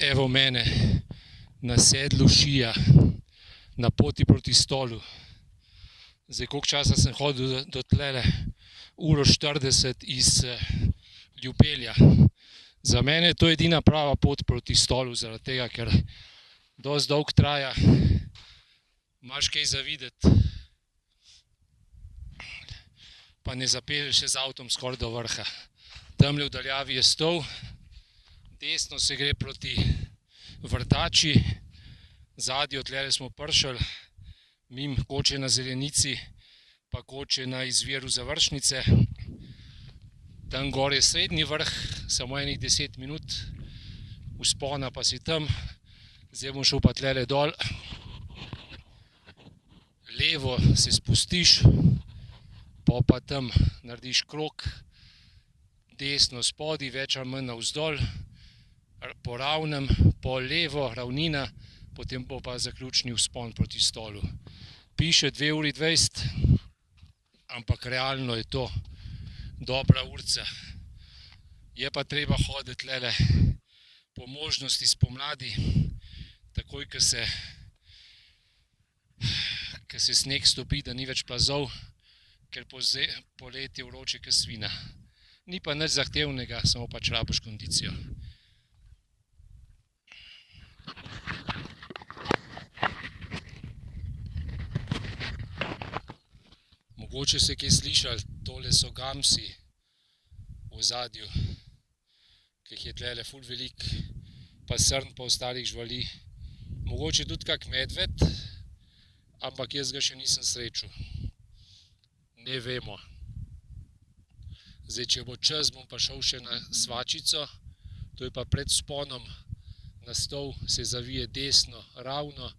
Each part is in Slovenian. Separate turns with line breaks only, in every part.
Evo mene na sedlu šija, na poti proti Stolu. Zdaj, koliko časa sem hodil do tlele? 1:40 iz Ljubelja. Za mene je to edina prava pot proti Stolu, zaradi tega, ker dosti dolgo traja, imaš kaj za videti, pa ne zapelješ se z avtom skoraj do vrha. Tamle v daljavi je Stol, desno se gre proti Vrtači, zadnji od tlele smo prišli, mimo Koče na Zelenici, pa Koče na izviru Završnice. Tam gor je srednji vrh, samo enih 10 minut vzpona pa si tam. Zdaj bom šel pa tlele dol, levo se spustiš, pa tam narediš krog, desno spodaj, več ali manj navzdol, po ravnem, po levo ravnina, potem bo pa zaključni vzpon proti Stolu. Piše 2:20, ampak realno je to dobra urica. Je pa treba hoditi tlele po možnosti spomladi, takoj, ko se sneg stopi, da ni več plazov, ker poleti je vroče kot svina. Ni pa nič zahtevnega, samo pač rabiš kondicijo. Mogoče se kaj slišali, tole so gamsi v ozadju, ki jih je tlele ful veliko, pa srn pa ostalih živali. Mogoče tudi kak medved, ampak jaz ga še nisem srečal. Ne vemo. Zdaj, če bo čas, bom pa šel še na Svačico, to je pa pred vzponom na Stol, se zavije desno, ravno,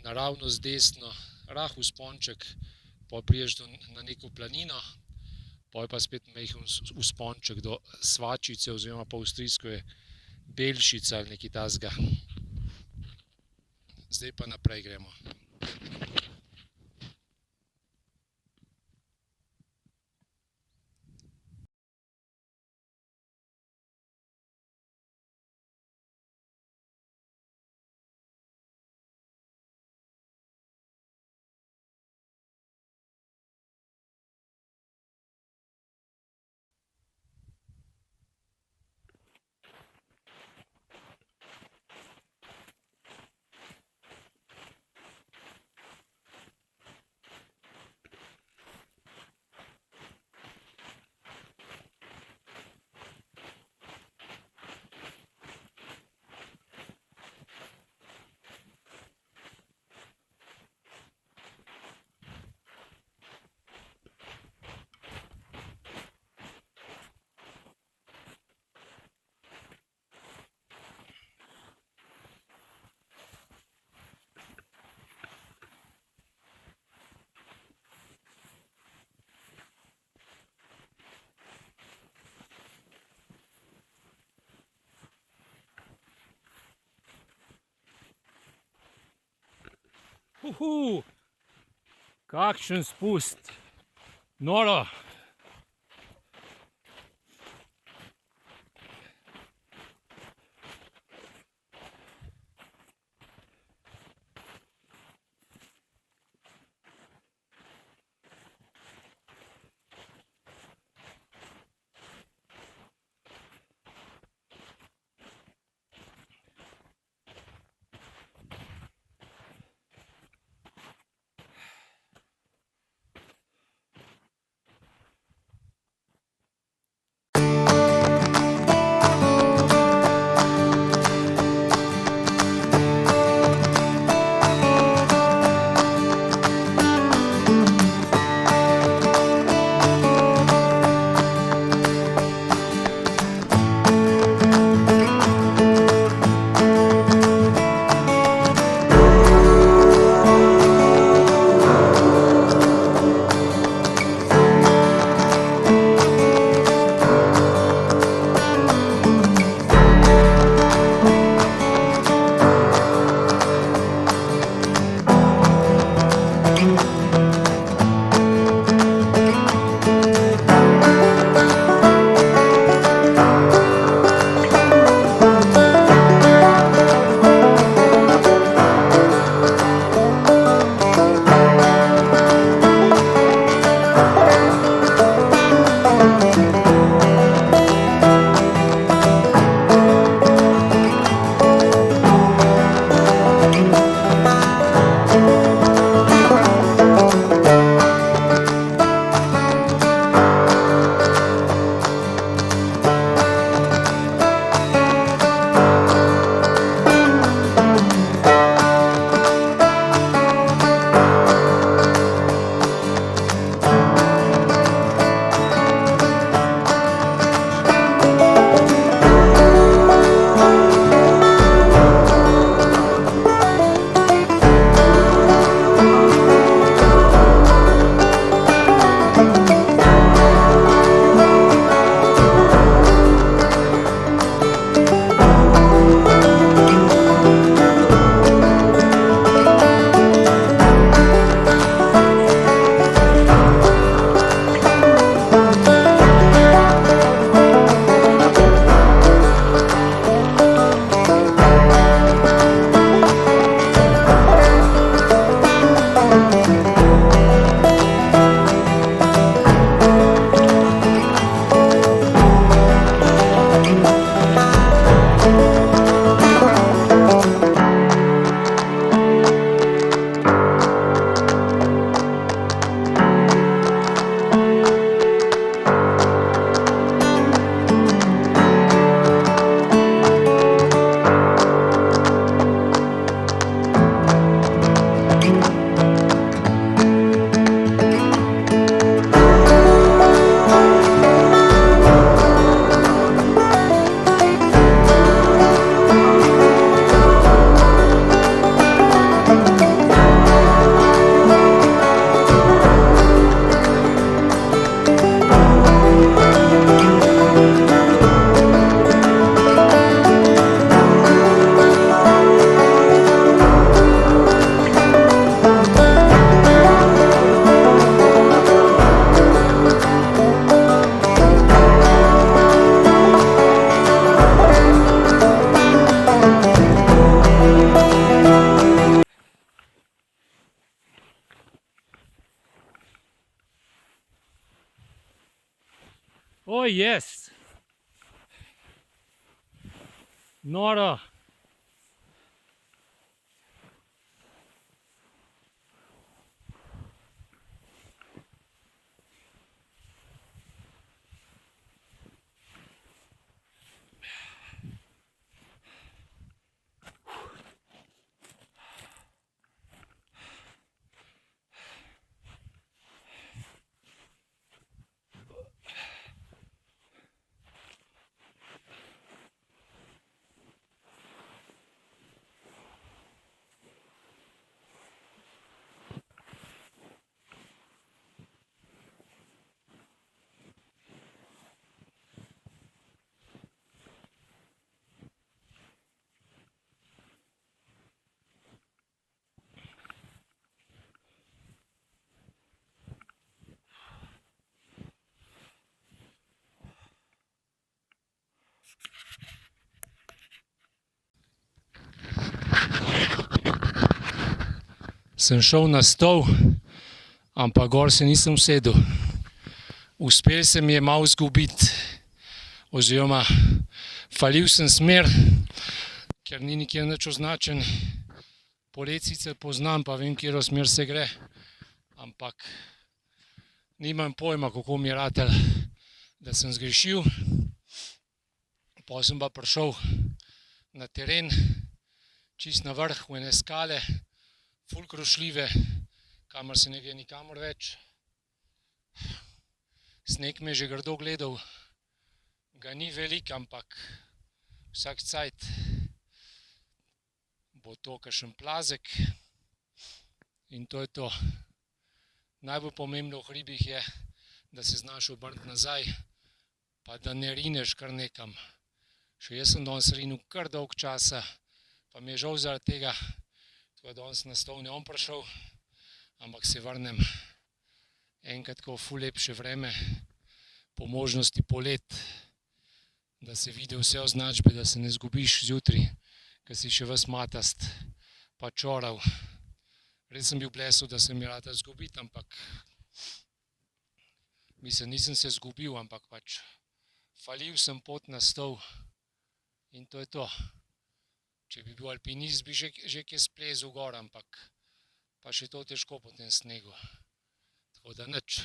naravnost desno, rahel vzponček, pol prideš na neko planino, pol pa spet majhen vzponček do Svačice, oziroma po avstrijsko je Belšica ali nekaj takega. Zdaj pa naprej gremo. Kakšen spust, noro. Oh, yes! Noro! Sem šel na stol, ampak gor se nisem usedel. Uspelo se mi je malo izgubiti, oziroma falil sem smer, ker ni nikjer nič označen. Polet sicer poznam, pa vem, katero smer se gre, ampak nimam pojma, kako mi je ratalo, da sem zgrešil. Pol sem pa prišel na teren, čisto na vrh, v ene skale, ful krošljive, kamor se ne gre nikamor več. Sneg me je že grdo gledal, ga ni veliko, ampak vsak cajt bo to kakšen plazek in to je to. Najbolj pomembno v hribih je, da se znaš obrniti nazaj, pa da ne rineš kar nekam. Še jaz sem danes rinil kar dolgo časa, pa mi je žal zaradi tega, tako da danes na stol ne bom prišel, ampak se vrnem enkrat, ko bo ful lepše vreme, po možnosti poleti, da se vidi vse označbe, da se ne izgubiš zjutraj, ko si še ves matast pa čorav. Res sem bil blesav, da se mi rata izgubiti, ampak nisem se izgubil, ampak pač falil sem pot na stol in to je to. Če bi bil alpinist, bi že kje splezal gor, ampak pa še to težko po tem snegu. Tako da nič.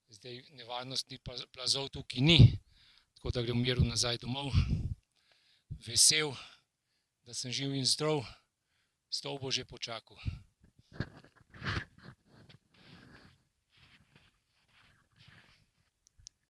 Zdaj nevarnosti plazov tukaj ni, tako da grem v miru nazaj domov. Vesel, da sem živ in zdrav, stol bo že počakal.